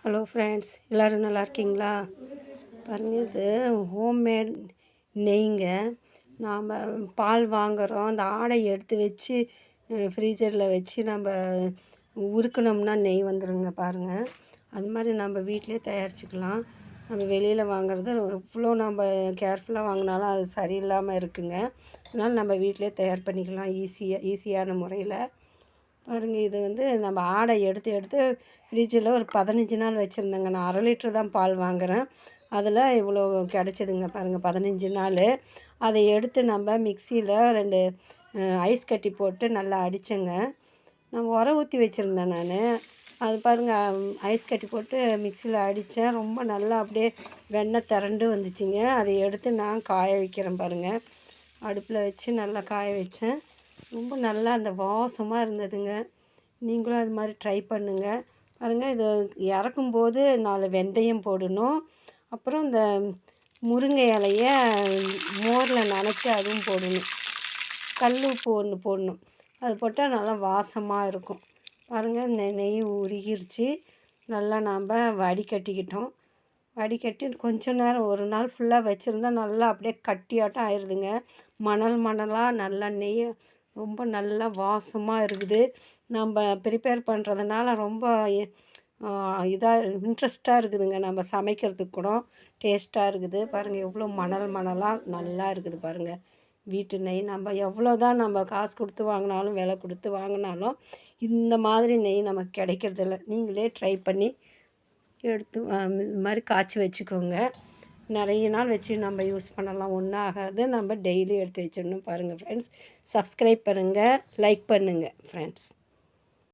Hello friends, எல்லோரும் நல்லா இருக்கீங்களா? பாருங்கள், இது ஹோம்மேட் நெய்ங்க. நாம் பால் வாங்குகிறோம், அந்த ஆடையை எடுத்து வச்சு ஃப்ரீஜரில் வச்சு நம்ம உருக்குனோம்னா நெய் வந்துடுங்க. பாருங்கள், அது மாதிரி நம்ம வீட்டிலே தயாரிச்சுக்கலாம். நம்ம வெளியில் வாங்குறது எவ்வளோ நம்ம கேர்ஃபுல்லாக வாங்கினாலும் அது சரியில்லாமல் இருக்குங்க. அதனால் நம்ம வீட்டிலே தயார் பண்ணிக்கலாம் ஈஸியான முறையில். பாருங்கள், இது வந்து நம்ம ஆடை எடுத்து ஃப்ரிட்ஜில் ஒரு 15 நாள் வச்சுருந்தேங்க. நான் 1/2 லிட்ரு தான் பால் வாங்குகிறேன். அதில் இவ்வளோ கிடச்சிதுங்க. பாருங்கள், 15 நாள். அதை எடுத்து நம்ம மிக்சியில் 2 ஐஸ் கட்டி போட்டு நல்லா அடித்தேங்க. நான் ஊற்றி வச்சுருந்தேன் நான். அது பாருங்கள், ஐஸ் கட்டி போட்டு மிக்சியில் அடித்தேன். ரொம்ப நல்லா அப்படியே வெண்ணெய் திரண்டு வந்துச்சுங்க. அதை எடுத்து நான் காய வைக்கிறேன். பாருங்கள், அடுப்பில் வச்சு நல்லா காய வச்சேன். ரொம்ப நல்லா அந்த வாசமாக இருந்ததுங்க. நீங்களும் அது மாதிரி ட்ரை பண்ணுங்கள். பாருங்கள், இது இறக்கும்போது 4 வெந்தயம் போடணும். அப்புறம் இந்த முருங்கை இலைய மோரில் நனைச்சி அதுவும் போடணும். கல் உப்பு ஒன்று போடணும். அது போட்டால் நல்லா வாசமாக இருக்கும். பாருங்கள், இந்த நெய் உருகிருச்சு. நல்லா நாம் வடிகட்டிக்கிட்டோம். வடிகட்டி கொஞ்ச நேரம், ஒரு நாள் ஃபுல்லாக வச்சுருந்தா நல்லா அப்படியே கட்டியாட்டம் ஆயிடுதுங்க. மணலாக நல்லா நெய் ரொம்ப நல்லா வாசமாக இருக்குது. நம்ம ப்ரிப்பேர் பண்ணுறதுனால ரொம்ப இன்ட்ரெஸ்ட்டாக இருக்குதுங்க. நம்ம சமைக்கிறதுக்கு கூட டேஸ்ட்டாக இருக்குது. பாருங்கள், எவ்வளோ மணலாக நல்லா இருக்குது. பாருங்கள், வீட்டு நெய் நம்ம எவ்வளோ தான் நம்ம காசு கொடுத்து வாங்கினாலும், விலை கொடுத்து வாங்கினாலும் இந்த மாதிரி நெய் நமக்கு கிடைக்கிறதில்ல. நீங்களே ட்ரை பண்ணி எடுத்து இது மாதிரி காய்ச்சி வச்சுக்கோங்க. நிறைய நாள் வச்சு நம்ம யூஸ் பண்ணலாம், ஒன்றும் ஆகாது. நம்ம டெய்லி எடுத்து வச்சிடணும். பாருங்கள் ஃப்ரெண்ட்ஸ், சப்ஸ்கிரைப் பண்ணுங்கள், லைக் பண்ணுங்கள் ஃப்ரெண்ட்ஸ்.